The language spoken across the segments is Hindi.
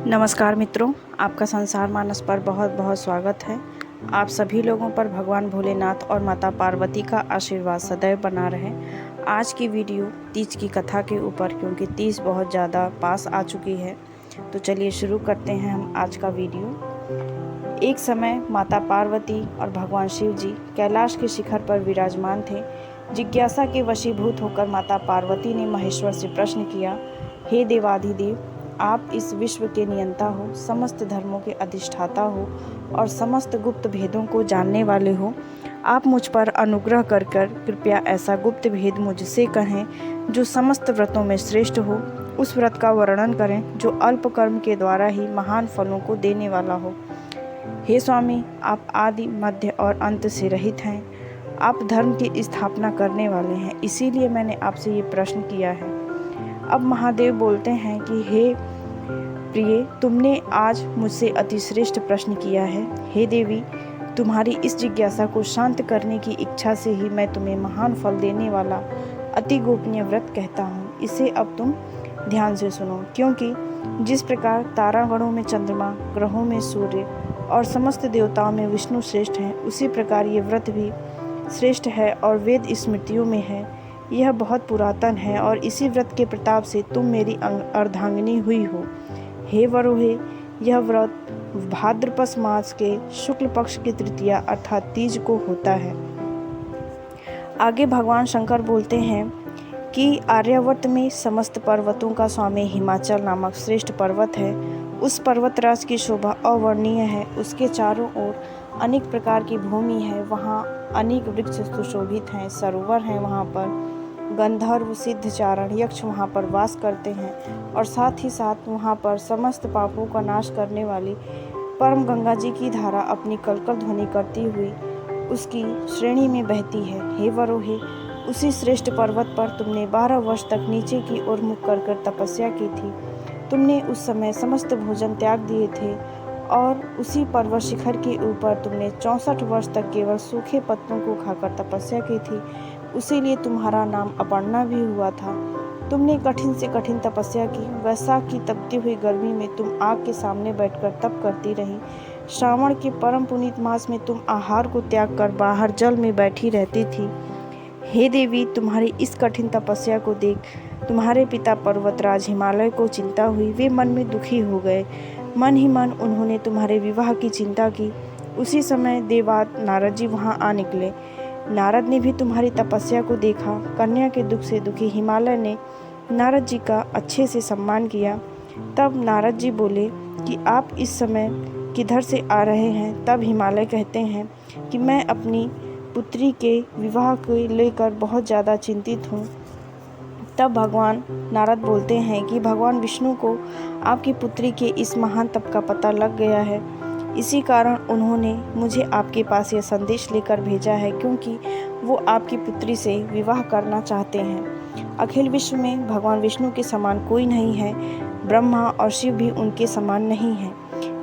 नमस्कार मित्रों, आपका संसार मानस पर बहुत बहुत स्वागत है। आप सभी लोगों पर भगवान भोलेनाथ और माता पार्वती का आशीर्वाद सदैव बना रहे। आज की वीडियो तीज की कथा के ऊपर, क्योंकि तीज बहुत ज़्यादा पास आ चुकी है, तो चलिए शुरू करते हैं हम आज का वीडियो। एक समय माता पार्वती और भगवान शिव जी कैलाश के शिखर पर विराजमान थे। जिज्ञासा के वशीभूत होकर माता पार्वती ने महेश्वर से प्रश्न किया, हे देवाधिदेव, आप इस विश्व के नियंता हो, समस्त धर्मों के अधिष्ठाता हो और समस्त गुप्त भेदों को जानने वाले हो। आप मुझ पर अनुग्रह कर कृपया ऐसा गुप्त भेद मुझसे कहें जो समस्त व्रतों में श्रेष्ठ हो। उस व्रत का वर्णन करें जो अल्प कर्म के द्वारा ही महान फलों को देने वाला हो। हे स्वामी, आप आदि मध्य और अंत से रहित हैं। आप धर्म की स्थापना करने वाले हैं, इसीलिए मैंने आपसे ये प्रश्न किया है। अब महादेव बोलते हैं कि हे प्रिय, तुमने आज मुझसे अतिश्रेष्ठ प्रश्न किया है। हे देवी, तुम्हारी इस जिज्ञासा को शांत करने की इच्छा से ही मैं तुम्हें महान फल देने वाला अति गोपनीय व्रत कहता हूँ। इसे अब तुम ध्यान से सुनो, क्योंकि जिस प्रकार तारागणों में चंद्रमा, ग्रहों में सूर्य और समस्त देवताओं में विष्णु श्रेष्ठ हैं, उसी प्रकार ये व्रत भी श्रेष्ठ है और वेद स्मृतियों में है। यह बहुत पुरातन है और इसी व्रत के प्रताप से तुम मेरी अर्धांगिनी हुई हो। हे वरोहे, यह व्रत भाद्रपद मास के शुक्ल पक्ष की तृतीया अर्थात तीज को होता है। आगे भगवान शंकर बोलते हैं कि आर्यावर्त में समस्त पर्वतों का स्वामी हिमाचल नामक श्रेष्ठ पर्वत है। उस पर्वतराज की शोभा अवर्णनीय है। उसके चारों ओर अनेक प्रकार की भूमि है। वहाँ अनेक वृक्ष सुशोभित हैं, सरोवर हैं। वहाँ पर गंधर्व, सिद्ध, चारण, यक्ष वहाँ पर वास करते हैं और साथ ही साथ वहाँ पर समस्त पापों का नाश करने वाली परम गंगा जी की धारा अपनी कलकल ध्वनि करती हुई उसकी श्रेणी में बहती है। हे वरोहे, उसी श्रेष्ठ पर्वत पर तुमने 12 वर्ष तक नीचे की ओर मुख कर तपस्या की थी। तुमने उस समय समस्त भोजन त्याग दिए थे और उसी पर्वत शिखर के ऊपर तुमने 64 वर्ष तक केवल सूखे पत्तों को खाकर तपस्या की थी। उसीलिए तुम्हारा नाम अपर्णा भी हुआ था। तुमने कठिन से कठिन तपस्या की। वैशाख की तपती हुई गर्मी में तुम आग के सामने बैठकर तप करती रही। श्रावण के परम पुनीत मास में तुम आहार को त्याग कर बाहर जल में बैठी रहती थी। हे देवी, तुम्हारी इस कठिन तपस्या को देख तुम्हारे पिता पर्वतराज हिमालय को चिंता हुई। वे मन में दुखी हो गए। मन ही मन उन्होंने तुम्हारे विवाह की चिंता की। उसी समय देवात नारद जी वहाँ आ निकले। नारद ने भी तुम्हारी तपस्या को देखा। कन्या के दुख से दुखी हिमालय ने नारद जी का अच्छे से सम्मान किया। तब नारद जी बोले कि आप इस समय किधर से आ रहे हैं? तब हिमालय कहते हैं कि मैं अपनी पुत्री के विवाह को लेकर बहुत ज़्यादा चिंतित हूँ। तब भगवान नारद बोलते हैं कि भगवान विष्णु को आपकी पुत्री के इस महान तप का पता लग गया है। इसी कारण उन्होंने मुझे आपके पास यह संदेश लेकर भेजा है, क्योंकि वो आपकी पुत्री से विवाह करना चाहते हैं। अखिल विश्व में भगवान विष्णु के समान कोई नहीं है। ब्रह्मा और शिव भी उनके समान नहीं है।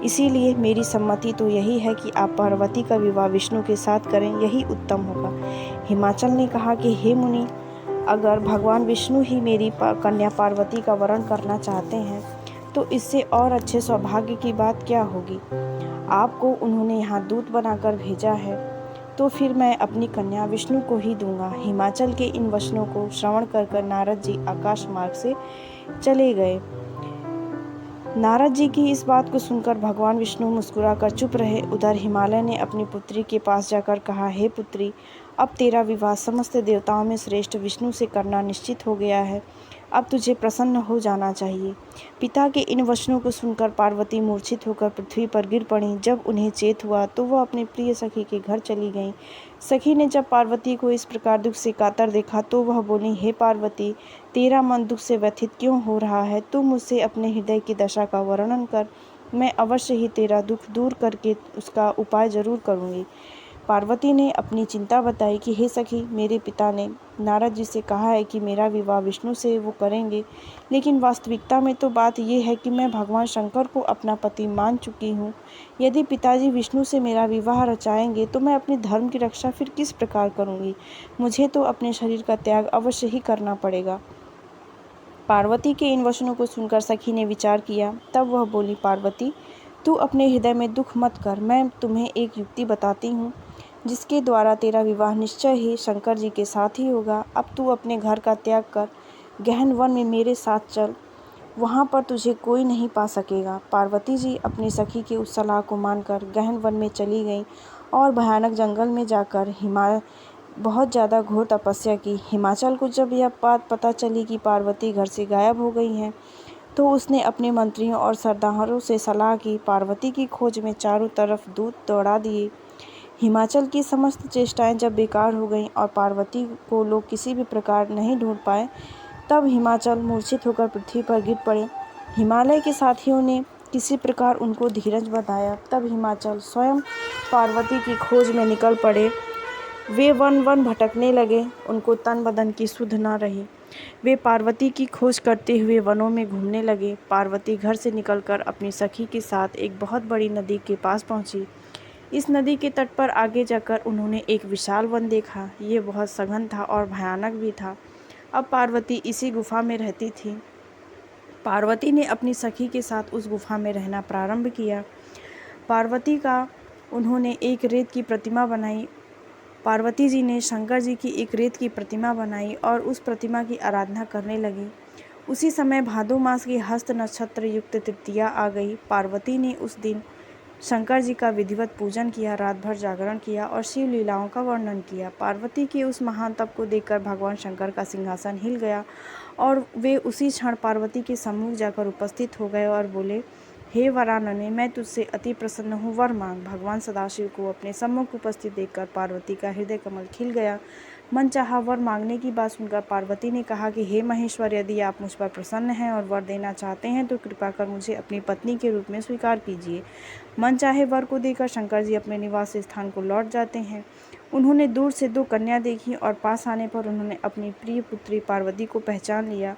इसीलिए मेरी सम्मति तो यही है कि आप पार्वती का विवाह विष्णु के साथ करें, यही उत्तम होगा। हिमाचल ने कहा कि हे मुनि, अगर भगवान विष्णु ही मेरी कन्या पार्वती का वरण करना चाहते हैं तो इससे और अच्छे सौभाग्य की बात क्या होगी। आपको उन्होंने यहाँ दूत बनाकर भेजा है, तो फिर मैं अपनी कन्या विष्णु को ही दूंगा। हिमाचल के इन वचनों को श्रवण कर नारद जी आकाश मार्ग से चले गए। नारद जी की इस बात को सुनकर भगवान विष्णु मुस्कुराकर चुप रहे। उधर हिमालय ने अपनी पुत्री के पास जाकर कहा, हे पुत्री, अब तेरा विवाह समस्त देवताओं में श्रेष्ठ विष्णु से करना निश्चित हो गया है। अब तुझे प्रसन्न हो जाना चाहिए। पिता के इन वचनों को सुनकर पार्वती मूर्छित होकर पृथ्वी पर गिर पड़ी। जब उन्हें चेत हुआ तो वह अपने प्रिय सखी के घर चली गईं। सखी ने जब पार्वती को इस प्रकार दुख से कातर देखा तो वह बोली, हे पार्वती, तेरा मन दुख से व्यथित क्यों हो रहा है? तू मुझसे अपने हृदय की दशा का वर्णन कर, मैं अवश्य ही तेरा दुख दूर करके उसका उपाय जरूर करूँगी। पार्वती ने अपनी चिंता बताई कि हे सखी, मेरे पिता ने नारद जी से कहा है कि मेरा विवाह विष्णु से वो करेंगे, लेकिन वास्तविकता में तो बात ये है कि मैं भगवान शंकर को अपना पति मान चुकी हूँ। यदि पिताजी विष्णु से मेरा विवाह रचाएंगे तो मैं अपने धर्म की रक्षा फिर किस प्रकार करूँगी? मुझे तो अपने शरीर का त्याग अवश्य ही करना पड़ेगा। पार्वती के इन वचनों को सुनकर सखी ने विचार किया। तब वह बोली, पार्वती, तू अपने हृदय में दुख मत कर। मैं तुम्हें एक युक्ति बताती हूँ जिसके द्वारा तेरा विवाह निश्चय ही शंकर जी के साथ ही होगा। अब तू अपने घर का त्याग कर गहन वन में मेरे साथ चल, वहाँ पर तुझे कोई नहीं पा सकेगा। पार्वती जी अपनी सखी की उस सलाह को मानकर गहन वन में चली गईं और भयानक जंगल में जाकर बहुत ज़्यादा घोर तपस्या की। हिमाचल को जब यह बात पता चली कि पार्वती घर से गायब हो गई हैं, तो उसने अपने मंत्रियों और सरदारों से सलाह की। पार्वती की खोज में चारों तरफ दूत दौड़ा दिए। हिमाचल की समस्त चेष्टाएं जब बेकार हो गईं और पार्वती को लोग किसी भी प्रकार नहीं ढूंढ पाए, तब हिमाचल मूर्छित होकर पृथ्वी पर गिर पड़े। हिमालय के साथियों ने किसी प्रकार उनको धीरज बंधाया। तब हिमाचल स्वयं पार्वती की खोज में निकल पड़े। वे वन वन भटकने लगे, उनको तन बदन की सुध न रही। वे पार्वती की खोज करते हुए वनों में घूमने लगे। पार्वती घर से निकलकर अपनी सखी के साथ एक बहुत बड़ी नदी के पास पहुंची। इस नदी के तट पर आगे जाकर उन्होंने एक विशाल वन देखा। ये बहुत सघन था और भयानक भी था। अब पार्वती इसी गुफा में रहती थी। पार्वती ने अपनी सखी के साथ उस गुफा में रहना प्रारंभ किया। पार्वती का उन्होंने एक रेत की प्रतिमा बनाई। पार्वती जी ने शंकर जी की एक रेत की प्रतिमा बनाई और उस प्रतिमा की आराधना करने लगी। उसी समय भादो मास की हस्त नक्षत्र युक्त तृतीया आ गई। पार्वती ने उस दिन शंकर जी का विधिवत पूजन किया, रात भर जागरण किया और शिव लीलाओं का वर्णन किया। पार्वती के उस महान तप को देखकर भगवान शंकर का सिंहासन हिल गया और वे उसी क्षण पार्वती के सम्मुख जाकर उपस्थित हो गए और बोले, हे वरानने, मैं तुझसे अति प्रसन्न हूँ, वर मांग। भगवान सदाशिव को अपने सम्मुख उपस्थित देखकर पार्वती का हृदय कमल खिल गया। मन चाहा वर मांगने की बात सुनकर पार्वती ने कहा कि हे महेश्वर, यदि आप मुझ पर प्रसन्न हैं और वर देना चाहते हैं तो कृपा कर मुझे अपनी पत्नी के रूप में स्वीकार कीजिए। मन चाहे वर को देकर शंकर जी अपने निवास स्थान को लौट जाते हैं। उन्होंने दूर से 2 कन्या देखी और पास आने पर उन्होंने अपनी प्रिय पुत्री पार्वती को पहचान लिया,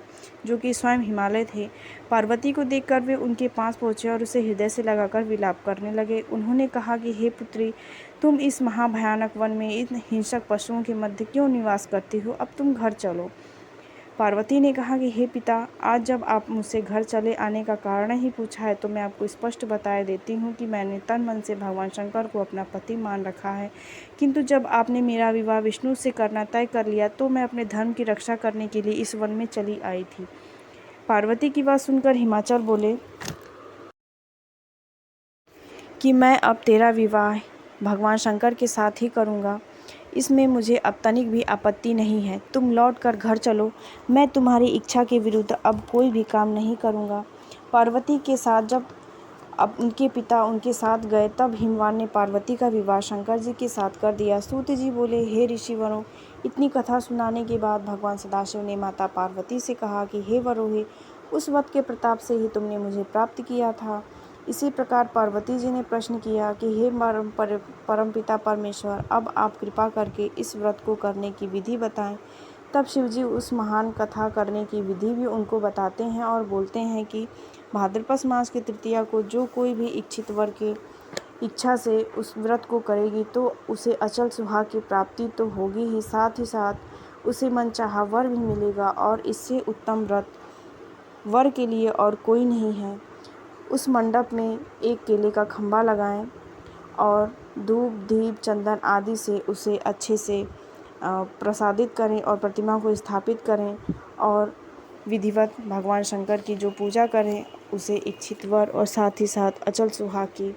जो कि स्वयं हिमालय थे। पार्वती को देखकर वे उनके पास पहुंचे और उसे हृदय से लगाकर विलाप करने लगे। उन्होंने कहा कि हे पुत्री, तुम इस महाभयानक वन में इन हिंसक पशुओं के मध्य क्यों निवास करती हो? अब तुम घर चलो। पार्वती ने कहा कि हे पिता, आज जब आप मुझसे घर चले आने का कारण ही पूछा है, तो मैं आपको स्पष्ट बताए देती हूँ कि मैंने तन मन से भगवान शंकर को अपना पति मान रखा है। किंतु जब आपने मेरा विवाह विष्णु से करना तय कर लिया, तो मैं अपने धर्म की रक्षा करने के लिए इस वन में चली आई थी। पार्वती की बात सुनकर हिमाचल बोले कि मैं अब तेरा विवाह भगवान शंकर के साथ ही करूँगा। इसमें मुझे अब तनिक भी आपत्ति नहीं है। तुम लौट कर घर चलो। मैं तुम्हारी इच्छा के विरुद्ध अब कोई भी काम नहीं करूँगा। पार्वती के साथ जब अब उनके पिता उनके साथ गए, तब हिमवान ने पार्वती का विवाह शंकर जी के साथ कर दिया। सूत जी बोले, हे ऋषिवरों, इतनी कथा सुनाने के बाद भगवान सदाशिव ने माता पार्वती से कहा कि हे वरोहे, उस वक्त के प्रताप से ही तुमने मुझे प्राप्त किया था। इसी प्रकार पार्वती जी ने प्रश्न किया कि हे परमपिता परमेश्वर, अब आप कृपा करके इस व्रत को करने की विधि बताएं। तब शिवजी उस महान कथा करने की विधि भी उनको बताते हैं और बोलते हैं कि भाद्रपद मास की तृतीया को जो कोई भी इच्छित वर के इच्छा से उस व्रत को करेगी, तो उसे अचल सुहाग की प्राप्ति तो होगी ही साथ उसे मनचाहा वर भी मिलेगा और इससे उत्तम व्रत वर के लिए और कोई नहीं है। उस मंडप में एक केले का खंभा लगाएं और धूप दीप चंदन आदि से उसे अच्छे से प्रसादित करें और प्रतिमा को स्थापित करें और विधिवत भगवान शंकर की जो पूजा करें, उसे इच्छित वर और साथ ही साथ अचल सुहाग की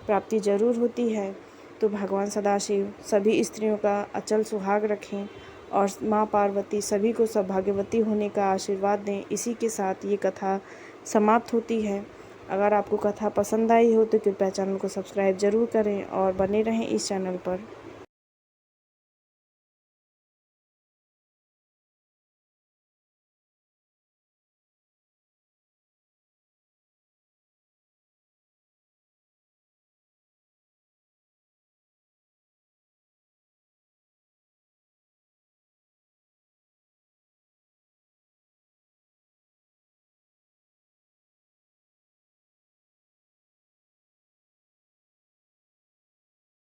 प्राप्ति जरूर होती है। तो भगवान सदाशिव सभी स्त्रियों का अचल सुहाग रखें और माँ पार्वती सभी को सौभाग्यवती होने का आशीर्वाद दें। इसी के साथ ये कथा समाप्त होती है। अगर आपको कथा पसंद आई हो तो कृपया चैनल को सब्सक्राइब जरूर करें और बने रहें इस चैनल पर।